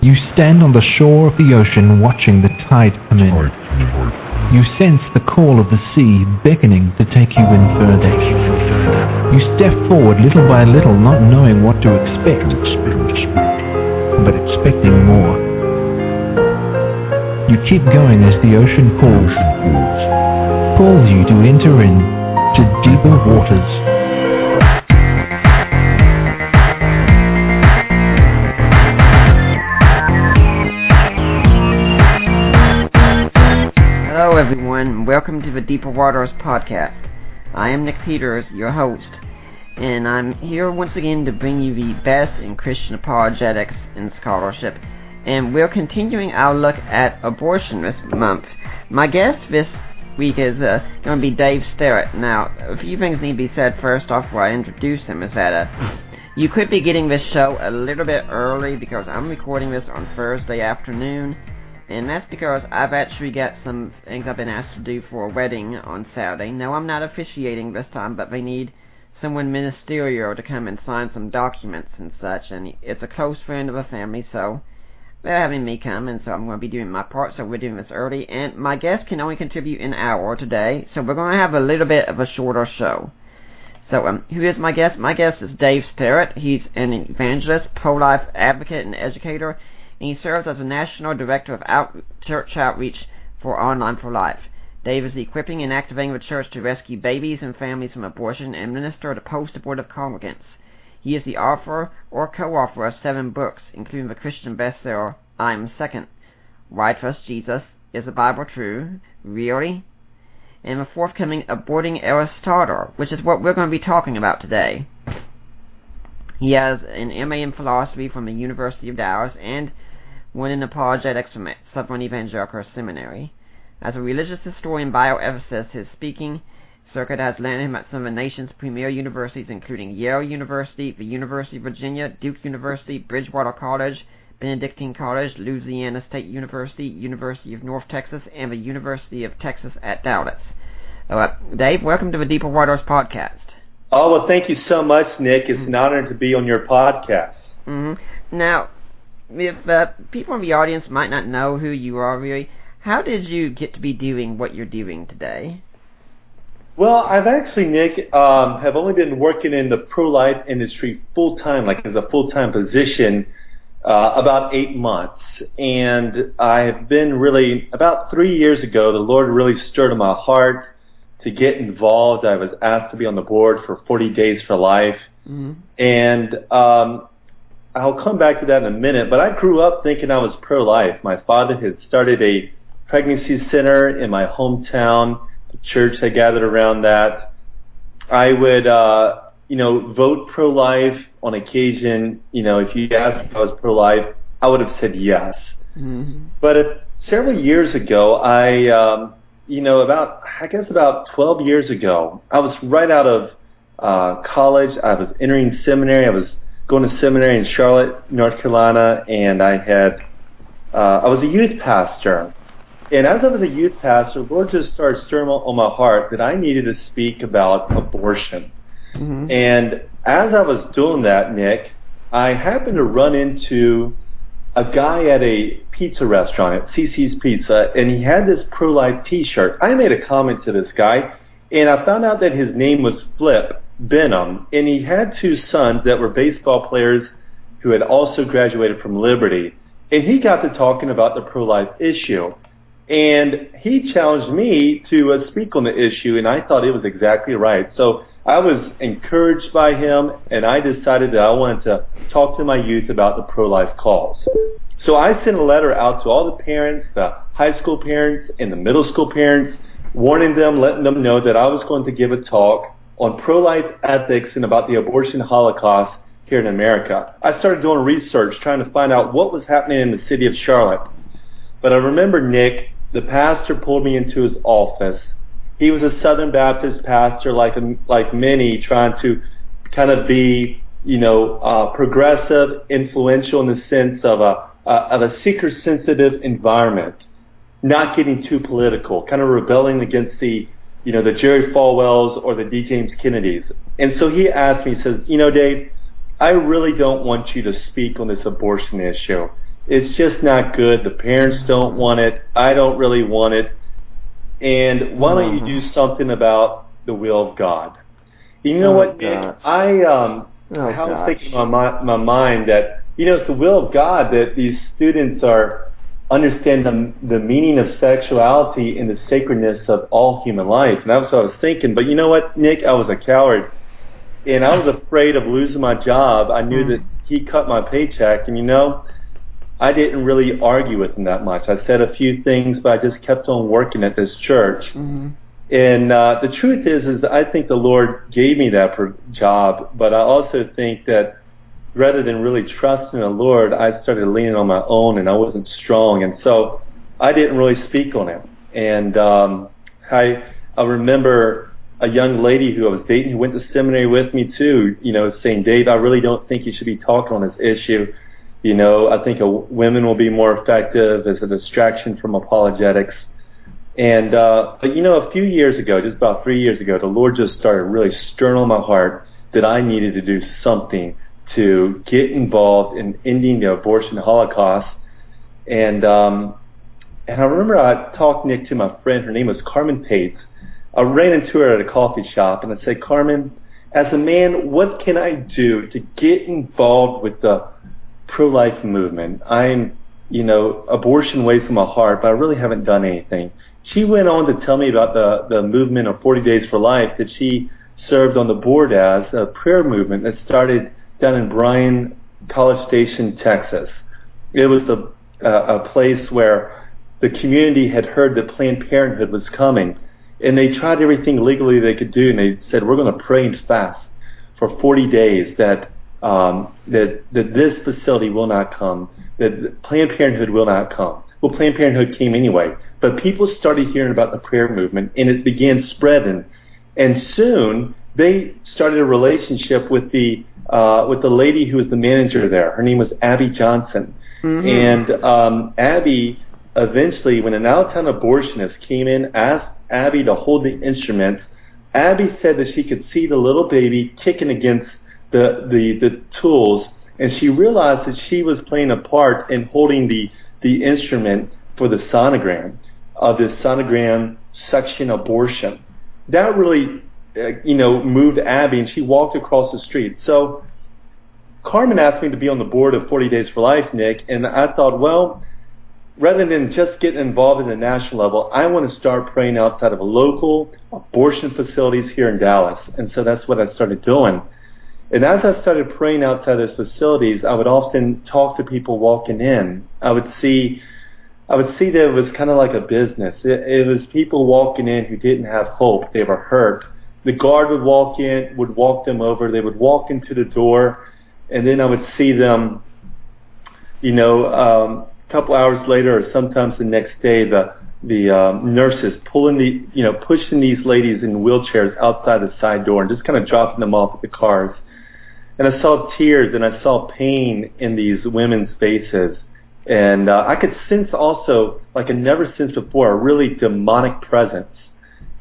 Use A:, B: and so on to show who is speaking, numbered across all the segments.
A: You stand on the shore of the ocean watching the tide come in. You sense the call of the sea beckoning to take you in further. You step forward little by little, not knowing what to expect, but expecting more. You keep going as the ocean pulls you to enter in to deeper waters.
B: Hello everyone, welcome to the Deeper Waters podcast. I am Nick Peters, your host, and I'm here once again to bring you the best in Christian apologetics and scholarship, and we're continuing our look at abortion this month. My guest this week is going to be Dave Sterrett. Now, a few things need to be said first off before I introduce him, is that you could be getting this show a little bit early because I'm recording this on Thursday afternoon. And that's because I've actually got some things I've been asked to do for a wedding on Saturday. No, I'm not officiating this time, but they need someone ministerial to come and sign some documents and such. And it's a close friend of the family, so they're having me come, and so I'm going to be doing my part, so we're doing this early. And my guest can only contribute an hour today, so we're going to have a little bit of a shorter show. So, who is my guest? My guest is Dave Sterrett. He's an evangelist, pro-life advocate, and educator. And he serves as the National Director of Church Outreach for Online for Life. Dave is equipping and activating the church to rescue babies and families from abortion and minister to post-abortive congregants. He is the author or co-author of 7 books, including the Christian bestseller, I Am Second, Why Trust Jesus? Is the Bible True? Really? And the forthcoming Aborting Aristotle, which is what we're going to be talking about today. He has an MA in philosophy from the University of Dallas and one in apologetics from Southern Evangelical Seminary. As a religious historian bioethicist, his speaking circuit has landed him at some of the nation's premier universities, including Yale University, the University of Virginia, Duke University, Bridgewater College, Benedictine College, Louisiana State University, University of North Texas, and the University of Texas at Dallas. Dave, welcome to the Deeper Waters podcast.
C: Oh, well, thank you so much, Nick. It's an honor to be on your podcast.
B: Now, if people in the audience might not know who you are really, how did you get to be doing what you're doing today?
C: Well, I've actually, Nick, have only been working in the pro-life industry full-time, like as a full-time position, about 8 months. And I've been really, about 3 years ago, the Lord really stirred in my heart to get involved. I was asked to be on the board for 40 Days for Life. And I'll come back to that in a minute, but I grew up thinking I was pro-life. My father had started a pregnancy center in my hometown. The church had gathered around that. I would, vote pro-life on occasion. If you asked if I was pro-life, I would have said yes. But several years ago, about 12 years ago, I was right out of college. I was entering seminary. I was going to seminary in Charlotte, North Carolina, and I was a youth pastor. And as I was a youth pastor, the Lord just started stirring on my heart that I needed to speak about abortion. And as I was doing that, Nick, I happened to run into a guy at a pizza restaurant at CC's Pizza, and he had this pro-life t-shirt. I made a comment to this guy, and I found out that his name was Flip Benham, and he had 2 sons that were baseball players who had also graduated from Liberty. And he got to talking about the pro-life issue. And he challenged me to speak on the issue, and I thought it was exactly right. So I was encouraged by him, and I decided that I wanted to talk to my youth about the pro-life cause. So I sent a letter out to all the parents, the high school parents and the middle school parents, warning them, letting them know that I was going to give a talk on pro-life ethics and about the abortion holocaust here in America. I started doing research, trying to find out what was happening in the city of Charlotte. But I remember, Nick, the pastor pulled me into his office. He was a Southern Baptist pastor, like many, trying to kind of be, progressive, influential in the sense of a seeker-sensitive environment, not getting too political, kind of rebelling against the Jerry Falwells or the D. James Kennedys. And so he asked me, he says, Dave, I really don't want you to speak on this abortion issue. it's just not good. The parents don't want it. I don't really want it. And why don't you do something about the will of God? You know what, Nick? I was thinking in my mind that, it's the will of God that these students understand the meaning of sexuality and the sacredness of all human life. And that's what I was thinking. But you know what, Nick? I was a coward. And I was afraid of losing my job. I knew that he cut my paycheck. And, I didn't really argue with him that much. I said a few things, but I just kept on working at this church. And the truth is I think the Lord gave me that job, but I also think that rather than really trusting the Lord, I started leaning on my own, and I wasn't strong. And so I didn't really speak on it. And I remember a young lady who I was dating who went to seminary with me too, saying, Dave, I really don't think you should be talking on this issue. I think women will be more effective as a distraction from apologetics. And, but a few years ago, just about 3 years ago, the Lord just started really stirring on my heart that I needed to do something to get involved in ending the abortion holocaust. And I remember I talked, Nick, to my friend. Her name was Carmen Pates. I ran into her at a coffee shop, and I said, Carmen, as a man, what can I do to get involved with the pro-life movement? I'm, abortion weighs on my heart, but I really haven't done anything. She went on to tell me about the movement of 40 Days for Life that she served on the board as, a prayer movement that started down in Bryan, College Station, Texas. It was a place where the community had heard that Planned Parenthood was coming, and they tried everything legally they could do, and they said, we're going to pray and fast for 40 days that this facility will not come, that Planned Parenthood will not come. Well, Planned Parenthood came anyway, but people started hearing about the prayer movement, and it began spreading. And soon they started a relationship with the lady who was the manager there. Her name was Abby Johnson. And Abby eventually, when an out-of-town abortionist came in, asked Abby to hold the instruments. Abby said that she could see the little baby kicking against the tools, and she realized that she was playing a part in holding the instrument for the sonogram, the sonogram section abortion. That really, moved Abby, and she walked across the street. So Carmen asked me to be on the board of 40 Days for Life, Nick, and I thought, well, rather than just getting involved in the national level, I want to start praying outside of local abortion facilities here in Dallas. And so that's what I started doing. And as I started praying outside those facilities, I would often talk to people walking in. I would see that it was kind of like a business. It was people walking in who didn't have hope. They were hurt. The guard would walk in, would walk them over. They would walk into the door, and then I would see them, a couple hours later, or sometimes the next day, the nurses pushing these ladies in wheelchairs outside the side door and just kind of dropping them off at the cars. And I saw tears and I saw pain in these women's faces. And I could sense also, like I never sensed before, a really demonic presence.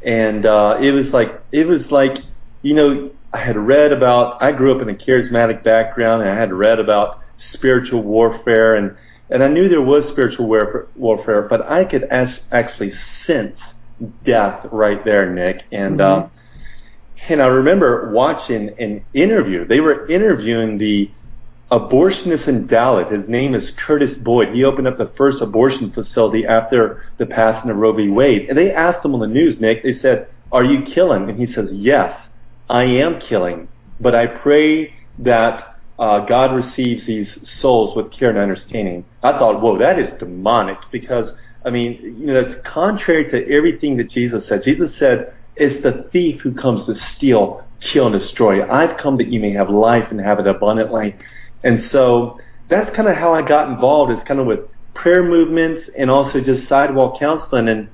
C: And it was like, I had read about, I grew up in a charismatic background, and I had read about spiritual warfare, and I knew there was spiritual warfare, but I could actually sense death right there, Nick. And and I remember watching an interview. They were interviewing the abortionist in Dallas. His name is Curtis Boyd. He opened up the first abortion facility after the passing of Roe v. Wade. And they asked him on the news, Nick, they said, are you killing? And he says, yes, I am killing, but I pray that God receives these souls with care and understanding. I thought, whoa, that is demonic, because, it's contrary to everything that Jesus said. Jesus said, it's the thief who comes to steal, kill, and destroy. I've come that you may have life and have it abundantly. And so that's kind of how I got involved, is kind of with prayer movements and also just sidewalk counseling. And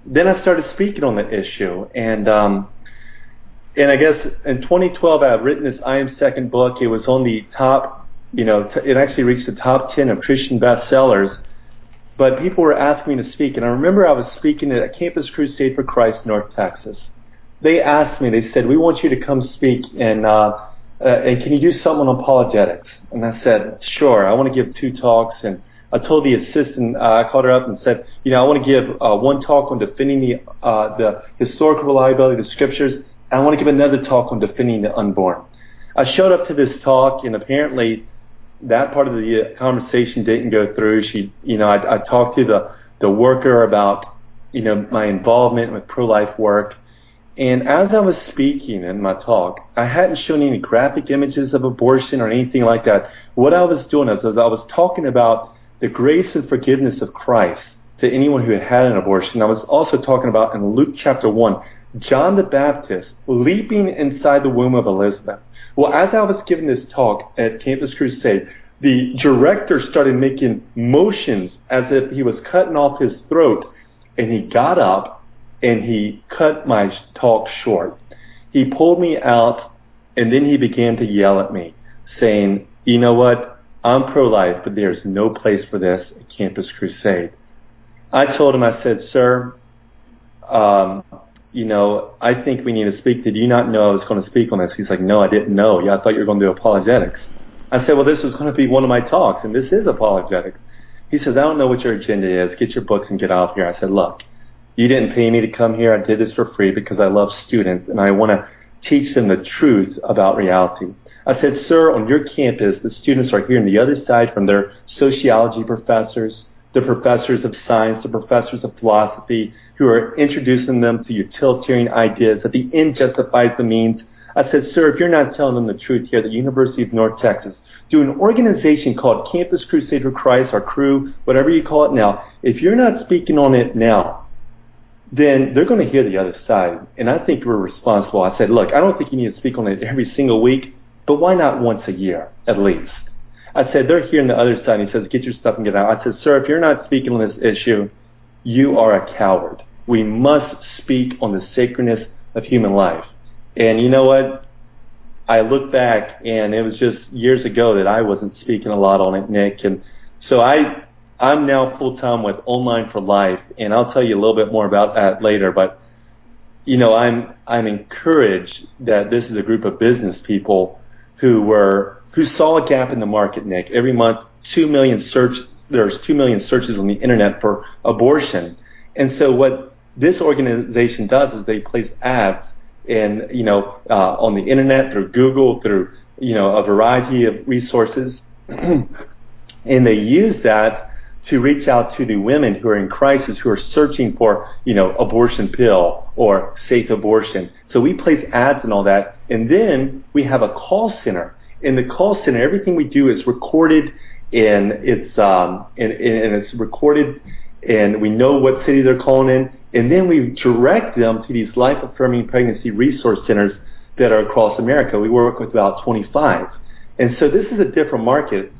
C: then I started speaking on the issue. And I guess in 2012, I had written this I Am Second book. It was on the top, it actually reached the top 10 of Christian bestsellers. But people were asking me to speak. And I remember I was speaking at a Campus Crusade for Christ, North Texas. They asked me, they said, we want you to come speak, and can you do something on apologetics? And I said, sure, I want to give 2 talks. And I told the assistant, I called her up and said, I want to give one talk on defending the historical reliability of the scriptures, and I want to give another talk on defending the unborn. I showed up to this talk, and apparently that part of the conversation didn't go through. I talked to the worker about, my involvement with pro-life work. And as I was speaking in my talk, I hadn't shown any graphic images of abortion or anything like that. What I was doing is I was talking about the grace and forgiveness of Christ to anyone who had had an abortion. I was also talking about in Luke chapter 1, John the Baptist leaping inside the womb of Elizabeth. Well, as I was giving this talk at Campus Crusade, the director started making motions as if he was cutting off his throat, and he got up and he cut my talk short. He pulled me out, and then he began to yell at me, saying, "You know what? I'm pro-life, but there's no place for this at Campus Crusade." I told him, I said, "Sir, I think we need to speak. Did you not know I was going to speak on this?" He's like, "No, I didn't know. Yeah, I thought you were going to do apologetics." I said, "Well, this is going to be one of my talks, and this is apologetics." He says, "I don't know what your agenda is. Get your books and get out of here." I said, "Look, you didn't pay me to come here. I did this for free because I love students, and I want to teach them the truth about reality." I said, "Sir, on your campus, the students are hearing the other side from their sociology professors, the professors of science, the professors of philosophy, who are introducing them to utilitarian ideas that the end justifies the means." I said, "Sir, if you're not telling them the truth here at the University of North Texas, through an organization called Campus Crusade for Christ, or CREW, whatever you call it now, if you're not speaking on it now, then they're going to hear the other side, and I think we're responsible." I said, "Look, I don't think you need to speak on it every single week, but why not once a year, at least?" I said, "They're hearing the other side." And he says, "Get your stuff and get out." I said, "Sir, if you're not speaking on this issue, you are a coward. We must speak on the sacredness of human life." And you know what? I look back, and it was just years ago that I wasn't speaking a lot on it, Nick. And so I'm now full-time with Online for Life, and I'll tell you a little bit more about that later. But, I'm encouraged that this is a group of business people who saw a gap in the market, Nick. Every month, there's 2 million searches on the internet for abortion. And so what this organization does is they place ads on the internet, through Google, through, a variety of resources. And they use that to reach out to the women who are in crisis, who are searching for, abortion pill or safe abortion. So we place ads and all that. And then we have a call center. In the call center, everything we do is recorded, and it's recorded, and we know what city they're calling in. And then we direct them to these life-affirming pregnancy resource centers that are across America. We work with about 25. And so this is a different market.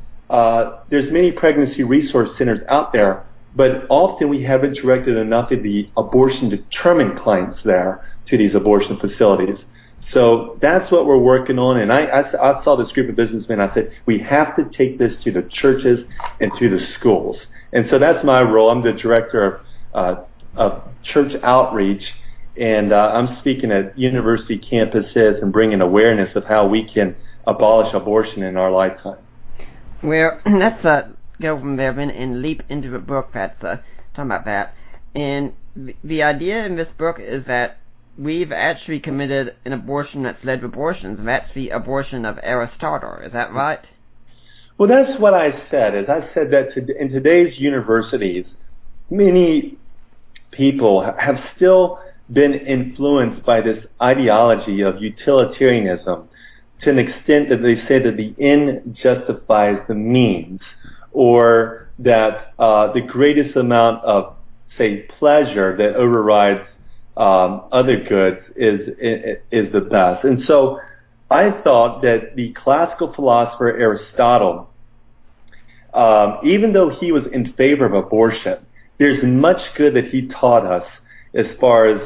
C: There's many pregnancy resource centers out there, but often we haven't directed enough of the abortion-determined clients there to these abortion facilities. So that's what we're working on. And I saw this group of businessmen. I said, we have to take this to the churches and to the schools. And so that's my role. I'm the director of church outreach, and I'm speaking at university campuses and bringing awareness of how we can abolish abortion in our lifetime.
B: Well, let's go from there and leap into the book that's talking about that. And the idea in this book is that we've actually committed an abortion that's led to abortions, and that's the abortion of Aristotle. Is that right?
C: Well, that's what I said. I said that in today's universities, many people have still been influenced by this ideology of utilitarianism, to an extent that they say that the end justifies the means, or that the greatest amount of, say, pleasure that overrides other goods is the best. And so I thought that the classical philosopher Aristotle, even though he was in favor of abortion, there's much good that he taught us as far as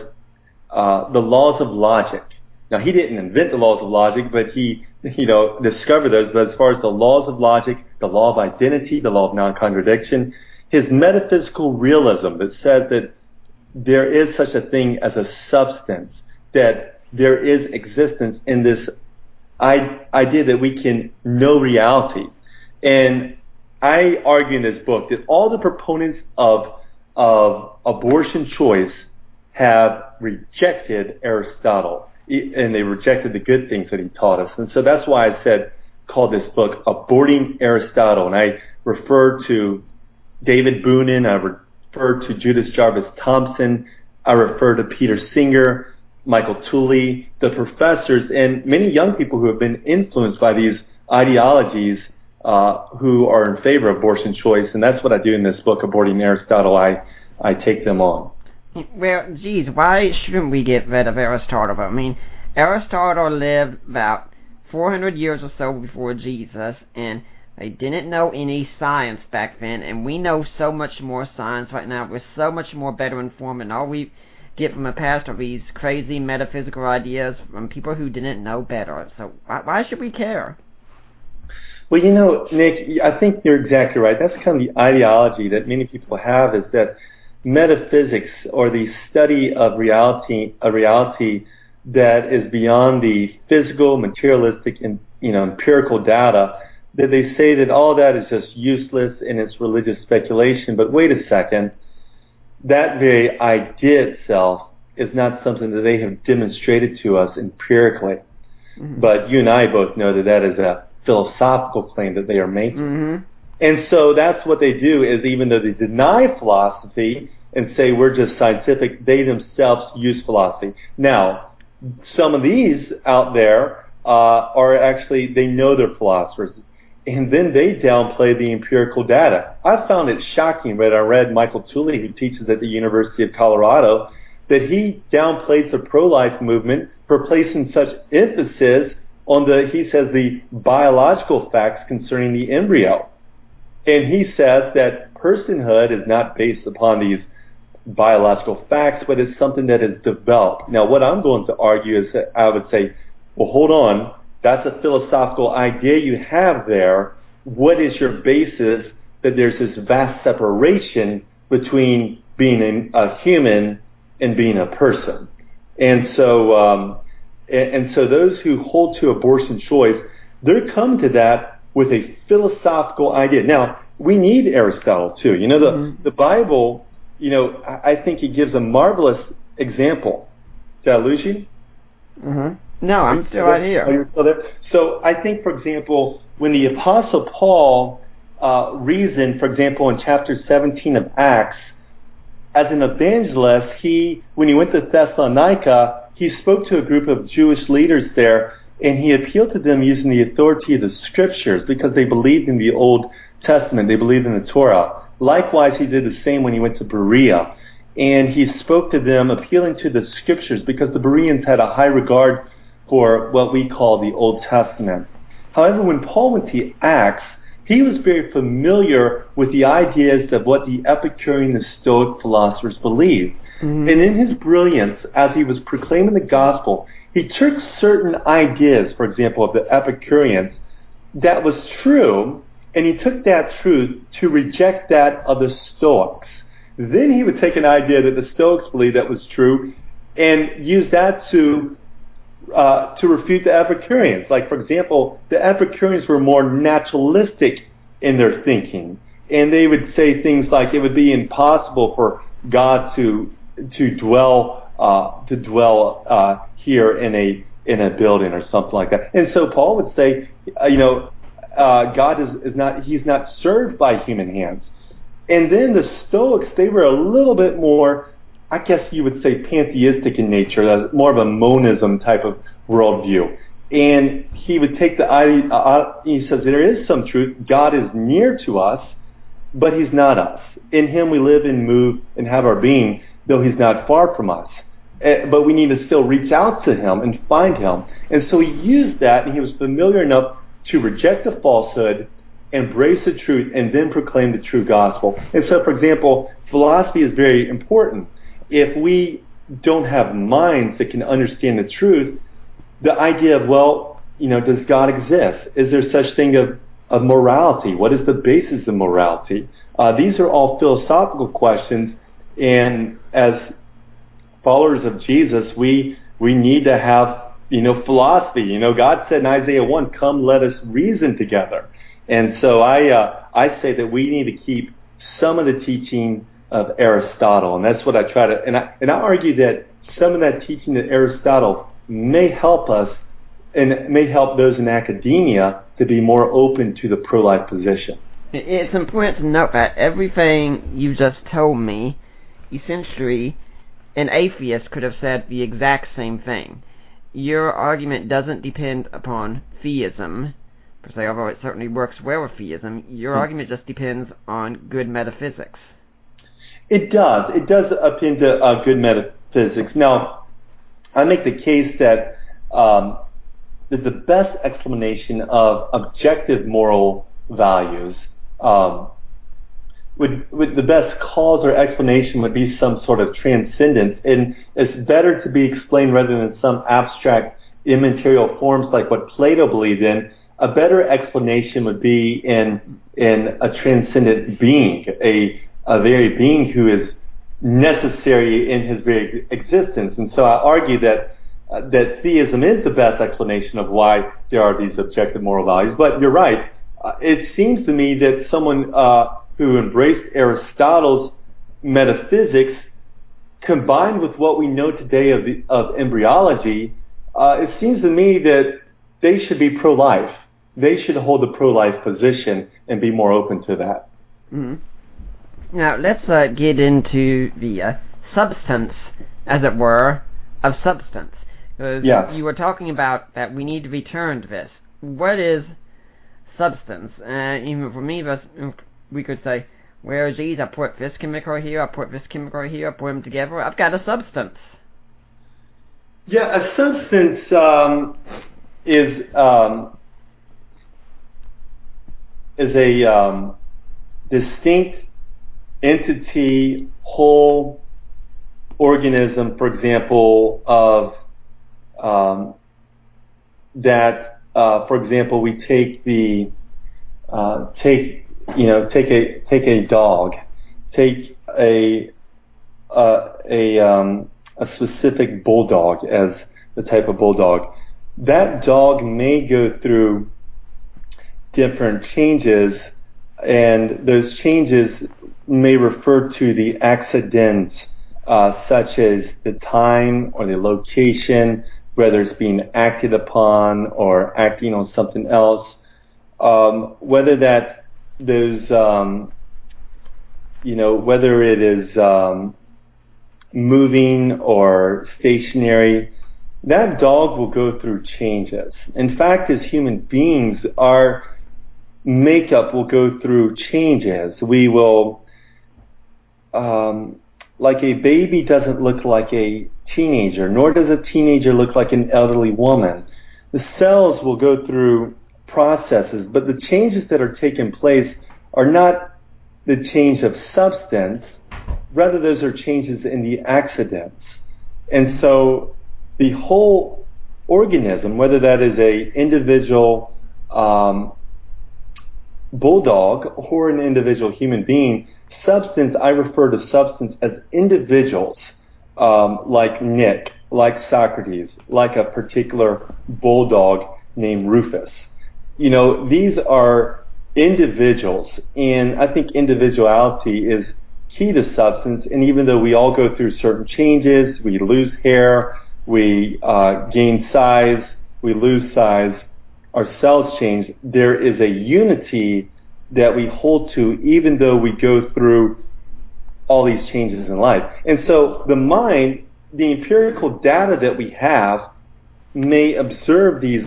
C: the laws of logic. Now, he didn't invent the laws of logic, but he, discovered those. But as far as the laws of logic, the law of identity, the law of non-contradiction, his metaphysical realism that says that there is such a thing as a substance, that there is existence in this idea that we can know reality. And I argue in this book that all the proponents of abortion choice have rejected Aristotle, and they rejected the good things that he taught us. And so that's why I called this book Aborting Aristotle. And I refer to David Boonin, I refer to Judith Jarvis Thompson, I refer to Peter Singer, Michael Tooley, the professors, and many young people who have been influenced by these ideologies who are in favor of abortion choice. And that's what I do in this book, Aborting Aristotle. I take them on.
B: Well, geez, why shouldn't we get rid of Aristotle? I mean, Aristotle lived about 400 years or so before Jesus, and they didn't know any science back then, and we know so much more science right now. We're so much more better informed, and all we get from the past are these crazy metaphysical ideas from people who didn't know better. So why should we care?
C: Well, you know, Nick, I think you're exactly right. That's kind of the ideology that many people have, is that metaphysics, or the study of reality, a reality that is beyond the physical, materialistic, and empirical data, that they say that all that is just useless and it's religious speculation. But wait a second, that very idea itself is not something that they have demonstrated to us empirically. Mm-hmm. But you and I both know that that is a philosophical claim that they are making. Mm-hmm. And so that's what they do, is even though they deny philosophy and say we're just scientific, they themselves use philosophy. Now, some of these out there are actually, they know they're philosophers, and then they downplay the empirical data. I found it shocking when I read Michael Tooley, who teaches at the University of Colorado, that he downplays the pro-life movement for placing such emphasis on he says, the biological facts concerning the embryo. And he says that personhood is not based upon these biological facts, but it's something that is developed. Now, what I'm going to argue is that I would say, well, hold on, that's a philosophical idea you have there. What is your basis that there's this vast separation between being a human and being a person? And so those who hold to abortion choice, they're coming to that with a philosophical idea. Now, we need Aristotle too. The Bible, I think it gives a marvelous example. Did I lose you?
B: Mm-hmm. No, I'm still right here.
C: Oh, you're still there? So I think, for example, when the Apostle Paul reasoned, for example, in chapter 17 of Acts, as an evangelist, when he went to Thessalonica, he spoke to a group of Jewish leaders there, and he appealed to them using the authority of the Scriptures, because they believed in the Old Testament. They believed in the Torah. Likewise, he did the same when he went to Berea. And he spoke to them appealing to the Scriptures, because the Bereans had a high regard for what we call the Old Testament. However, when Paul went to Acts, he was very familiar with the ideas of what the Epicurean and Stoic philosophers believed. Mm-hmm. And in his brilliance, as he was proclaiming the gospel, he took certain ideas, for example, of the Epicureans, that was true, and he took that truth to reject that of the Stoics. Then he would take an idea that the Stoics believed that was true and use that to refute the Epicureans. Like, for example, the Epicureans were more naturalistic in their thinking, and they would say things like it would be impossible for God to dwell here in a building or something like that. And so Paul would say, God is not, he's not served by human hands. And then the Stoics, they were a little bit more, I guess you would say, pantheistic in nature, more of a monism type of worldview. And he would take the idea, he says there is some truth, God is near to us, but he's not us. In him we live and move and have our being, though he's not far from us. But we need to still reach out to him and find him. And so he used that, and he was familiar enough to reject the falsehood, embrace the truth, and then proclaim the true gospel. And so, for example, philosophy is very important. If we don't have minds that can understand the truth, the idea of, does God exist? Is there such thing of morality? What is the basis of morality? These are all philosophical questions, and as followers of Jesus, we need to have philosophy. God said in Isaiah 1, "Come, let us reason together." And so I say that we need to keep some of the teaching of Aristotle, and that's what I try to. And I argue that some of that teaching of Aristotle may help us, and may help those in academia to be more open to the pro-life position.
B: It's important to note that everything you just told me, essentially, an atheist could have said the exact same thing. Your argument doesn't depend upon theism, per se, although it certainly works well with theism. Your argument just depends on good metaphysics.
C: It does. It does depend to good metaphysics. Now, I make the case that the best explanation of objective moral values would the best cause or explanation would be some sort of transcendence, and it's better to be explained rather than some abstract immaterial forms like what Plato believed in. A better explanation would be in a transcendent being, a very being who is necessary in his very existence. And so I argue that theism is the best explanation of why there are these objective moral values. But you're right. It seems to me that someone who embraced Aristotle's metaphysics, combined with what we know today of embryology, it seems to me that they should be pro-life. They should hold the pro-life position and be more open to that.
B: Mm-hmm. Now, let's get into the substance, as it were, of substance.
C: Yes.
B: You were talking about that we need to return to this. What is substance? Even for me, we could say, well, geez, I put this chemical here, I put this chemical here, I put them together, I've got a substance.
C: Yeah, a substance is a distinct entity, whole organism, for example, of that. For example, we take take a dog, take a specific bulldog as the type of bulldog. That dog may go through different changes, and those changes may refer to the accidents, such as the time or the location, whether it's being acted upon or acting on something else, whether it is moving or stationary. That dog will go through changes. In fact, as human beings, our makeup will go through changes. We will, like a baby doesn't look like a teenager, nor does a teenager look like an elderly woman. The cells will go through processes, but the changes that are taking place are not the change of substance, rather those are changes in the accidents. And so the whole organism, whether that is a individual bulldog or an individual human being, substance, I refer to substance as individuals, like Nick, like Socrates, like a particular bulldog named Rufus. These are individuals, and I think individuality is key to substance. And even though we all go through certain changes, we lose hair, we gain size, we lose size, our cells change, there is a unity that we hold to even though we go through all these changes in life. And so the mind, the empirical data that we have, may observe these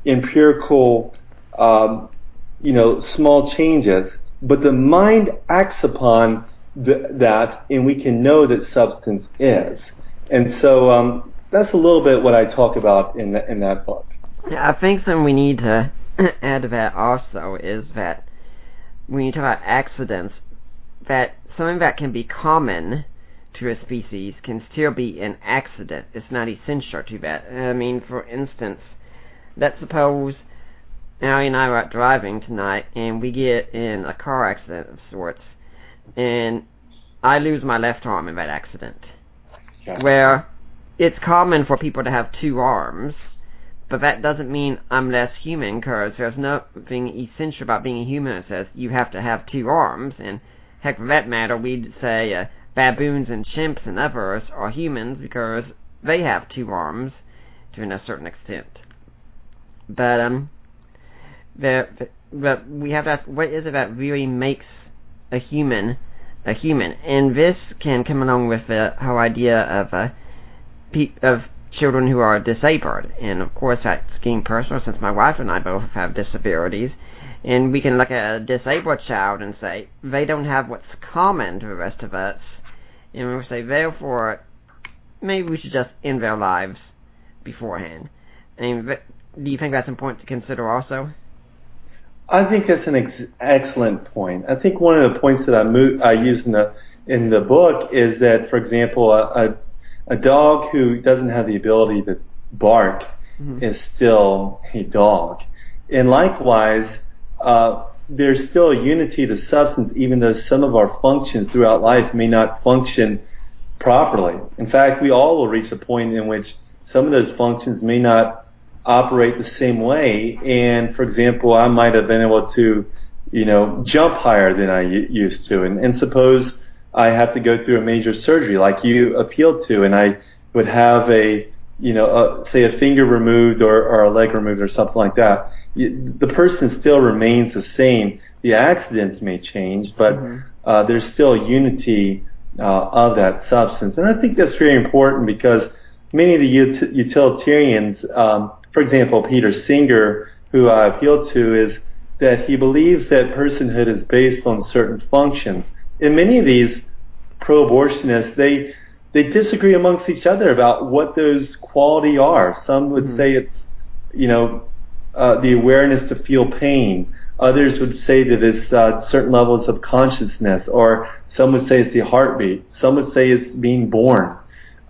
C: empirical small changes, but the mind acts upon that, and we can know that substance is. And so that's a little bit what I talk about in that book.
B: Yeah, I think something we need to add to that also is that when you talk about accidents, that something that can be common to a species can still be an accident. It's not essential to that. I mean, for instance, let's suppose Allie and I were out driving tonight, and we get in a car accident of sorts, and I lose my left arm in that accident. Yeah. Where it's common for people to have two arms, But that doesn't mean I'm less human, because there's nothing essential about being a human that says you have to have 2 arms. And heck, for that matter, we'd say baboons and chimps and others are humans because they have 2 arms to a certain extent. But but we have to ask, what is it that really makes a human a human? And this can come along with the whole idea of children who are disabled. And of course that's getting personal, since my wife and I both have disabilities. And we can look at a disabled child and say, they don't have what's common to the rest of us. And we say, therefore, maybe we should just end their lives beforehand. I mean, do you think that's important to consider also?
C: I think that's an excellent point. I think one of the points that I use in the book is that, for example, a dog who doesn't have the ability to bark is still a dog. And likewise, there's still a unity to substance, even though some of our functions throughout life may not function properly. In fact, we all will reach a point in which some of those functions may not operate the same way. And for example, I might have been able to, jump higher than I used to. And suppose I have to go through a major surgery like you appealed to, and I would have say a finger removed or a leg removed or something like that. The person still remains the same. The accidents may change, but there's still unity of that substance. And I think that's very important, because many of the utilitarians, for example, Peter Singer, who I appealed to, is that he believes that personhood is based on certain functions. And many of these pro-abortionists, they disagree amongst each other about what those qualities are. Some would say it's, the awareness to feel pain. Others would say that it's certain levels of consciousness, or some would say it's the heartbeat. Some would say it's being born.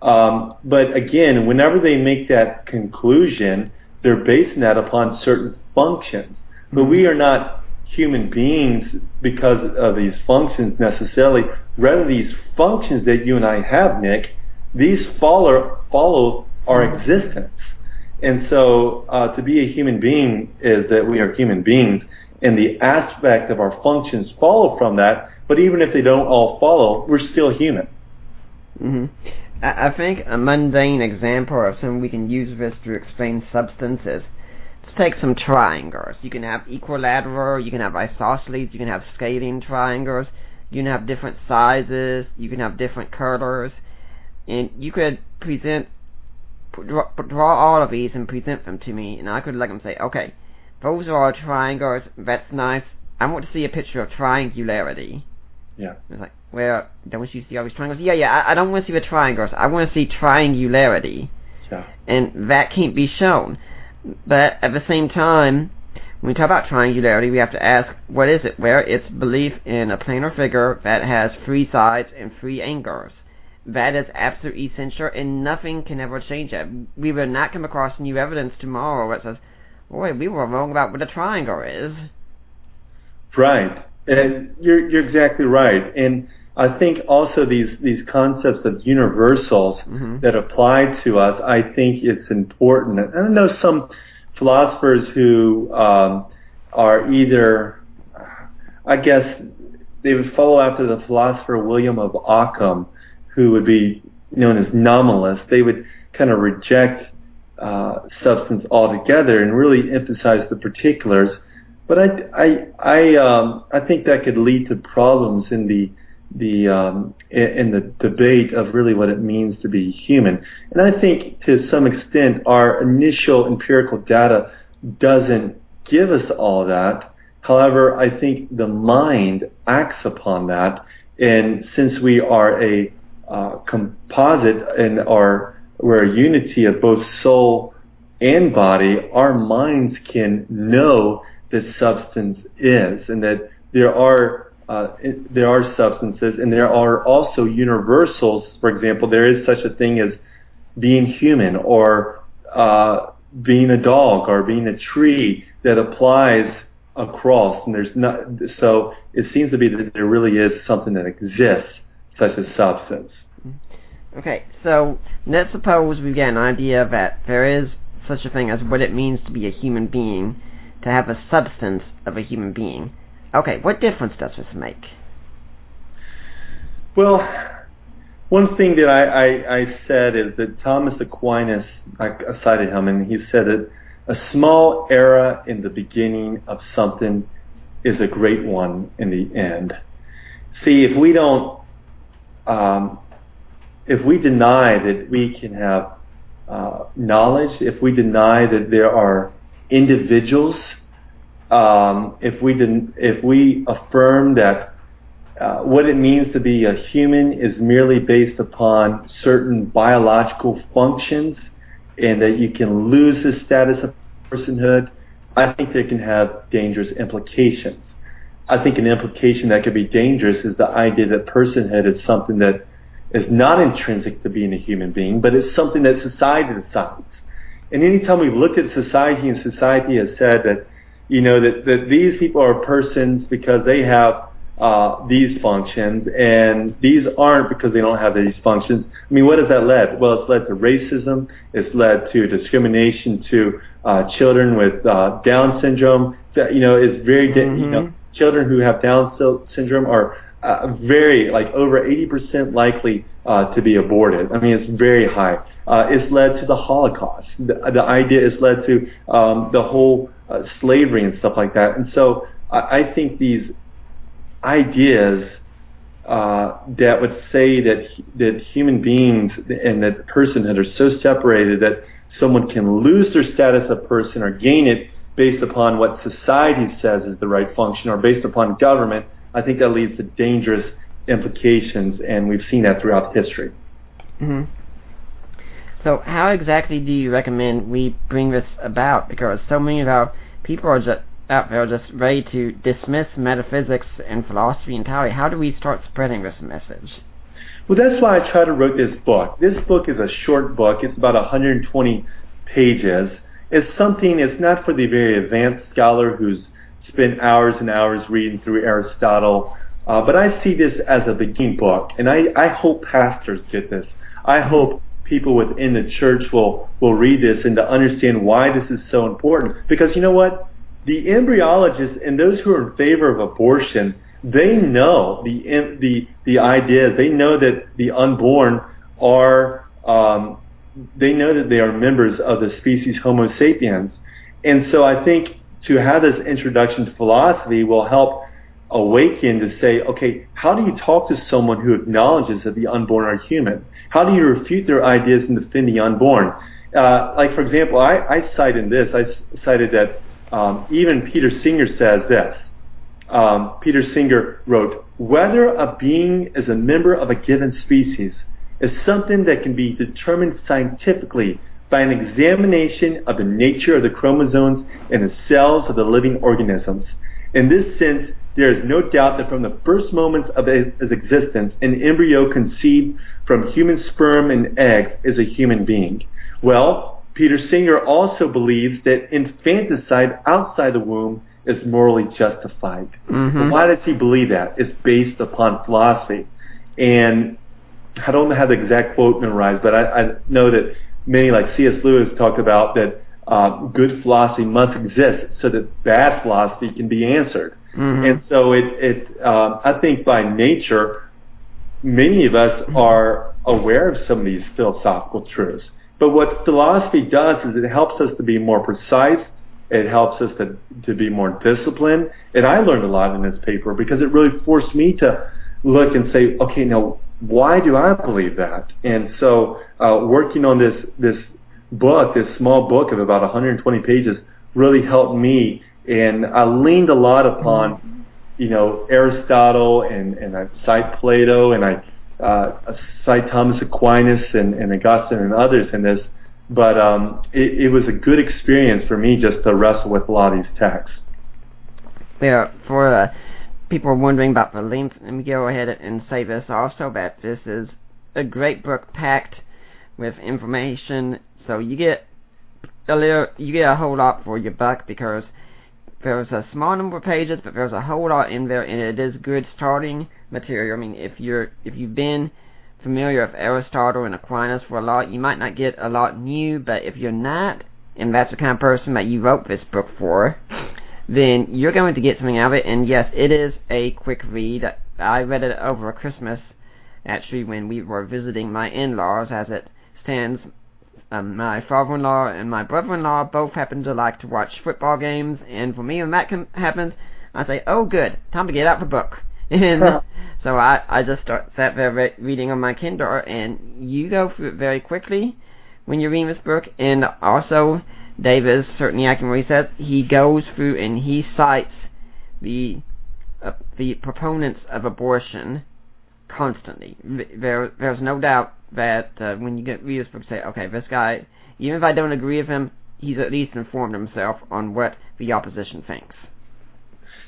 C: But again, whenever they make that conclusion, they're basing that upon certain functions. But we are not human beings because of these functions necessarily. Rather, these functions that you and I have, Nick, these follow our existence. And so to be a human being is that we are human beings, and the aspect of our functions follow from that. But even if they don't all follow, we're still human.
B: I think a mundane example of something we can use this to explain substance is, let's take some triangles. You can have equilateral, you can have isosceles, you can have scaling triangles, you can have different sizes, you can have different colors, and you could draw all of these and present them to me, and I could look and say, okay, those are all triangles, that's nice, I want to see a picture of triangularity.
C: Yeah.
B: It's like, well, don't you see all these triangles? Yeah, I don't want to see the triangles. I want to see triangularity.
C: Yeah.
B: And that can't be shown. But at the same time, when we talk about triangularity, we have to ask, what is it? Well, it's belief in a planar figure that has 3 sides and 3 angles. That is absolutely essential, and nothing can ever change that. We will not come across new evidence tomorrow that says, boy, we were wrong about what a triangle is.
C: Right. And you're exactly right. And I think also these concepts of universals that apply to us, I think it's important. And I know some philosophers who are either, I guess, they would follow after the philosopher William of Ockham, who would be known as nominalists. They would kind of reject substance altogether and really emphasize the particulars. But I think that could lead to problems in the debate of really what it means to be human. And I think to some extent our initial empirical data doesn't give us all that. However, I think the mind acts upon that, and since we are a composite and we're a unity of both soul and body, our minds can know that substance is, and that there are substances, and there are also universals. For example, there is such a thing as being human, or being a dog, or being a tree, that applies across. And there's not. So it seems to be that there really is something that exists, such as substance.
B: Okay, so let's suppose we get an idea that there is such a thing as what it means to be a human being, to have a substance of a human being. Okay, what difference does this make?
C: Well, one thing that I said is that Thomas Aquinas, I cited him, and he said that a small error in the beginning of something is a great one in the end. See, if we don't, if we deny that we can have knowledge, if we deny that there are individuals, if we affirm that what it means to be a human is merely based upon certain biological functions, and that you can lose the status of personhood, I think they can have dangerous implications. I think an implication that could be dangerous is the idea that personhood is something that is not intrinsic to being a human being, but it's something that society decides. And anytime we look at society, and society has said that, you know, that these people are persons because they have these functions, and these aren't because they don't have these functions. I mean, what has that led? Well, it's led to racism. It's led to discrimination to children with Down syndrome. You know, it's very, you know, children who have Down syndrome are very, like, over 80% likely to be aborted. I mean, it's very high. It's led to the Holocaust. The idea is led to the whole slavery and stuff like that. And so I think these ideas that would say that human beings and that personhood are so separated that someone can lose their status of person or gain it based upon what society says is the right function or based upon government, I think that leads to dangerous implications, and we've seen that throughout history.
B: Mm-hmm. So how exactly do you recommend we bring this about? Because so many of our people are just out there just ready to dismiss metaphysics and philosophy entirely. How do we start spreading this message?
C: Well, that's why I tried to write this book. This book is a short book. It's about 120 pages. It's not for the very advanced scholar who's spent hours and hours reading through Aristotle, but I see this as a beginning book, and I hope pastors get this. I hope people within the church will read this and to understand why this is so important. Because you know what? The embryologists and those who are in favor of abortion, they know the ideas. They know that the unborn are, they know that they are members of the species Homo sapiens. And so I think to have this introduction to philosophy will help awaken to say, okay, how do you talk to someone who acknowledges that the unborn are human? How do you refute their ideas and defend the unborn? Like, for example, I cited that even Peter Singer says this. Peter Singer wrote, whether a being is a member of a given species is something that can be determined scientifically by an examination of the nature of the chromosomes in the cells of the living organisms. In this sense, there is no doubt that from the first moments of its existence, an embryo conceived from human sperm and egg is a human being. Well, Peter Singer also believes that infanticide outside the womb is morally justified. Mm-hmm. Why does he believe that? It's based upon philosophy. And I don't have the exact quote memorized, but I know that many, like C.S. Lewis, talked about that good philosophy must exist so that bad philosophy can be answered. Mm-hmm. And so I think by nature, many of us are aware of some of these philosophical truths. But what philosophy does is it helps us to be more precise. It helps us to be more disciplined. And I learned a lot in this paper because it really forced me to look and say, okay, now, why do I believe that? And so working on this book, this small book of about 120 pages, really helped me. And I leaned a lot upon, Aristotle, and I cite Plato, and I cite Thomas Aquinas and Augustine and others in this. But it was a good experience for me just to wrestle with a lot of these texts.
B: Yeah, for people wondering about the length, let me go ahead and say this also, that this is a great book packed with information, so you get a whole lot for your buck, because there's a small number of pages, but there's a whole lot in there, and it is good starting material. I mean, if you've been familiar with Aristotle and Aquinas for a lot, you might not get a lot new, but if you're not, and that's the kind of person that you wrote this book for, then you're going to get something out of it. And yes, it is a quick read. I read it over Christmas, actually, when we were visiting my in-laws. As it stands, my father-in-law and my brother-in-law both happen to like to watch football games, and for me, when that happens, I say, oh good, time to get out the book. And so I just sat there reading on my Kindle, and you go through it very quickly when you're reading this book. And also, Dave is certainly accurate when he says he goes through and he cites the proponents of abortion constantly. There's no doubt that when you read this book, say, okay, this guy, even if I don't agree with him, he's at least informed himself on what the opposition thinks.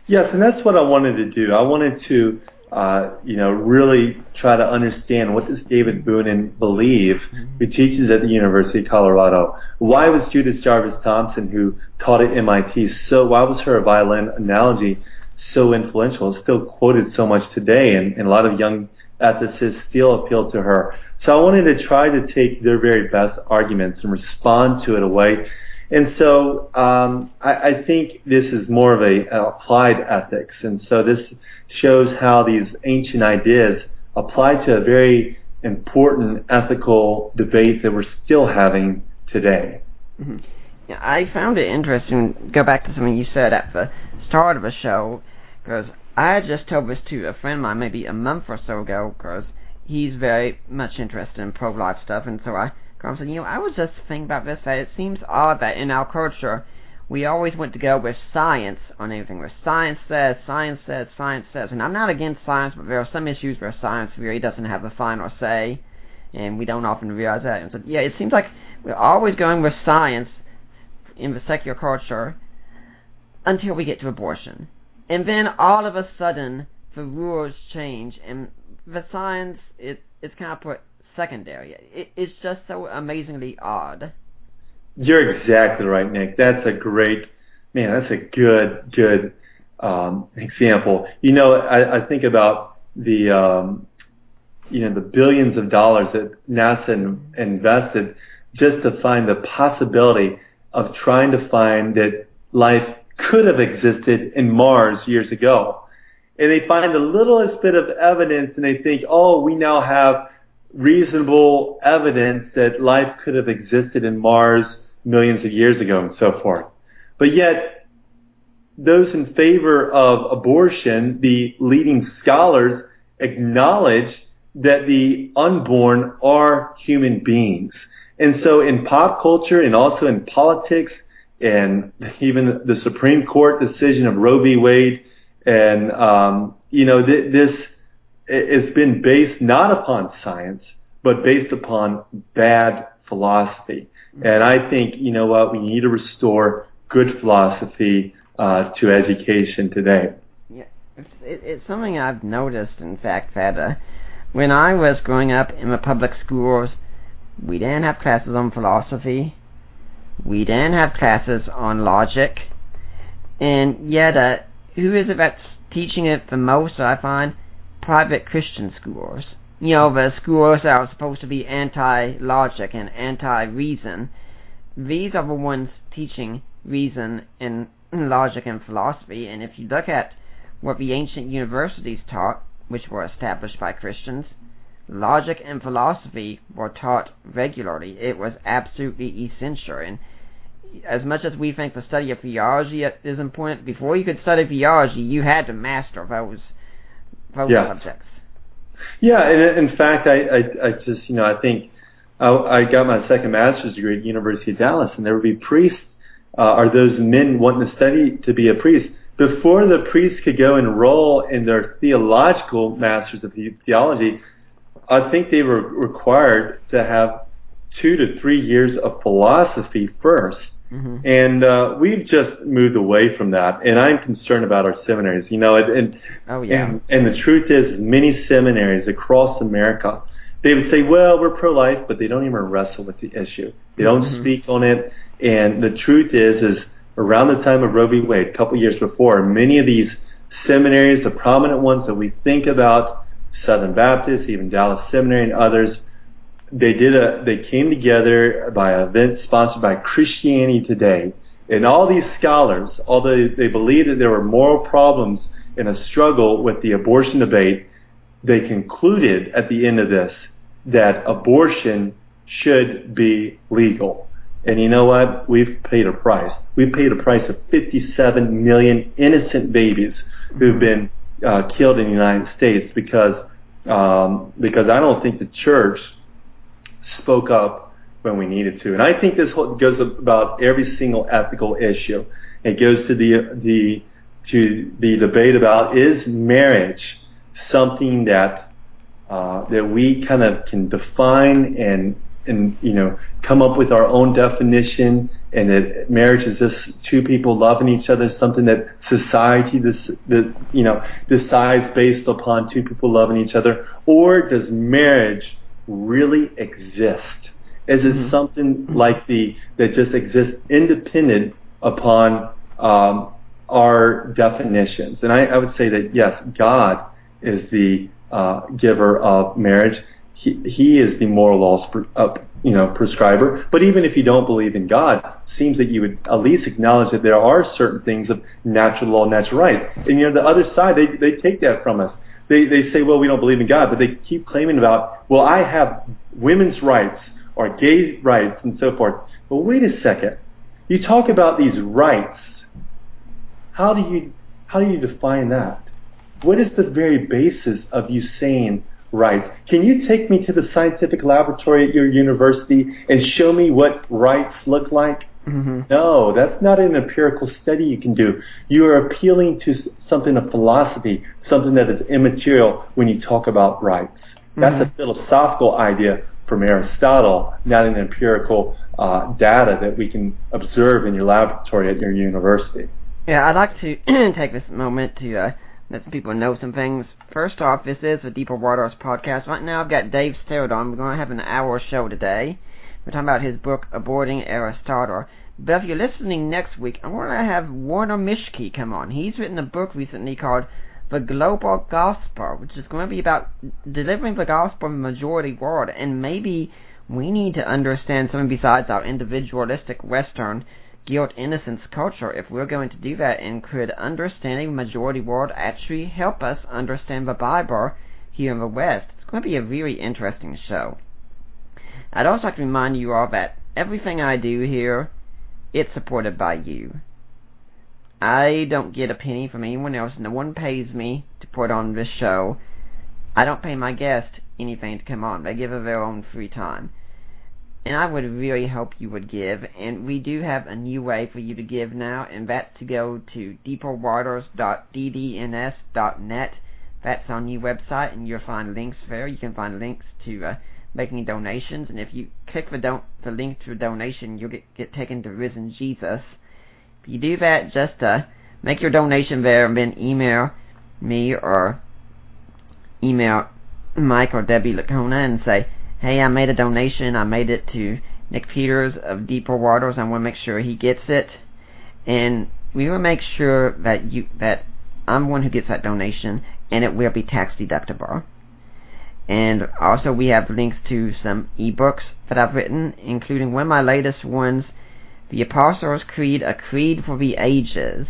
C: Yes, and that's what I wanted to do. I wanted to, really try to understand, what does David Boonen believe, who teaches at the University of Colorado? Why was Judith Jarvis Thompson, who taught at MIT, why was her violin analogy so influential, still quoted so much today, and a lot of young ethicists still appeal to her? So I wanted to try to take their very best arguments and respond to it away. And so I think this is more of an applied ethics. And so this shows how these ancient ideas apply to a very important ethical debate that we're still having today.
B: Mm-hmm. Yeah, I found it interesting, go back to something you said at the start of the show, because I had just told this to a friend of mine maybe a month or so ago, because he's very much interested in pro-life stuff, and so I said, I was just thinking about this, that it seems odd that in our culture we always want to go with science on everything, where science says, science says, science says. And I'm not against science, but there are some issues where science really doesn't have the final say, and we don't often realize that. And so, yeah, it seems like we're always going with science in the secular culture until we get to abortion. And then all of a sudden the rules change, and the science is kind of put secondary. It's just so amazingly odd.
C: You're exactly right, Nick. That's a good example. I think about the billions of dollars that NASA invested just to find the possibility of trying to find that life could have existed in Mars years ago. And they find the littlest bit of evidence, and they think, we now have reasonable evidence that life could have existed in Mars millions of years ago, and so forth. But yet, those in favor of abortion, the leading scholars, acknowledge that the unborn are human beings. And so in pop culture, and also in politics, and even the Supreme Court decision of Roe v. Wade, and this has been based not upon science, but based upon bad philosophy. And I think, we need to restore good philosophy to education today.
B: Yeah, it's something I've noticed, in fact, that when I was growing up in the public schools, we didn't have classes on philosophy, we didn't have classes on logic, and yet, who is it that's teaching it the most, I find? Private Christian schools. The schools that are supposed to be anti-logic and anti-reason. These are the ones teaching reason and logic and philosophy. And if you look at what the ancient universities taught, which were established by Christians, logic and philosophy were taught regularly. It was absolutely essential. And as much as we think the study of theology is important, before you could study theology, you had to master those subjects.
C: Yeah, and in fact, I just, I think I got my second master's degree at the University of Dallas, and there would be priests, or those men wanting to study to be a priest. Before the priests could go enroll in their theological masters of theology, I think they were required to have 2 to 3 years of philosophy first. Mm-hmm. And we've just moved away from that, and I'm concerned about our seminaries. And the truth is, many seminaries across America, they would say, well, we're pro-life, but they don't even wrestle with the issue. They don't speak on it. And the truth is around the time of Roe v. Wade, a couple years before, many of these seminaries, the prominent ones that we think about, Southern Baptist, even Dallas Seminary and others, they came together by an event sponsored by Christianity Today, and all these scholars, although they believed that there were moral problems in a struggle with the abortion debate, they concluded at the end of this that abortion should be legal. And you know what? We've paid a price. We've paid a price of 57 million innocent babies who've been killed in the United States because I don't think the church spoke up when we needed to. And I think this goes about every single ethical issue. It goes to the debate about, is marriage something that we kind of can define and come up with our own definition, and that marriage is just two people loving each other, something that society decides based upon two people loving each other? Or does marriage really exist? Is it something like that just exists independent upon our definitions? And I would say that yes, God is the giver of marriage. He is the moral laws prescriber. But even if you don't believe in God, it seems that you would at least acknowledge that there are certain things of natural law, natural right. And the other side, they take that from us. They say, well, we don't believe in God, but they keep claiming about, well, I have women's rights or gay rights and so forth. Well, wait a second. You talk about these rights. How do you define that? What is the very basis of you saying rights? Can you take me to the scientific laboratory at your university and show me what rights look like? No, that's not an empirical study you can do. You are appealing to something of philosophy, something that is immaterial when you talk about rights. That's a philosophical idea from Aristotle, not an empirical data that we can observe in your laboratory at your university.
B: Yeah, I'd like to take this moment to let some people know some things. First off, this is the Deeper Waters podcast. Right now I've got Dave Sterrett on. We're going to have an hour show today. We're talking about his book, Aborting Aristotle. But if you're listening next week, I want to have Warner Mischke come on. He's written a book recently called The Global Gospel, which is going to be about delivering the gospel in the majority world. And maybe we need to understand something besides our individualistic Western guilt innocence culture if we're going to do that. And could understanding the majority world actually help us understand the Bible here in the West? It's going to be a really interesting show. I'd also like to remind you all that everything I do here, it's supported by you. I don't get a penny from anyone else. No one pays me to put on this show. I don't pay my guests anything to come on. They give of their own free time. And I would really hope you would give. And we do have a new way for you to give now, and that's to go to deeperwaters.ddns.net. That's our new website, and you'll find links there. You can find links to making donations, and if you click the link to a donation, you'll get taken to Risen Jesus. If you do that, just make your donation there, and then email me or email Mike or Debbie Lacona and say, hey, I made a donation. I made it to Nick Peters of Deeper Waters. I want to make sure he gets it, and we will make sure that I'm one who gets that donation, and it will be tax deductible. And also we have links to some ebooks that I've written, including one of my latest ones, The Apostles' Creed, A Creed for the Ages.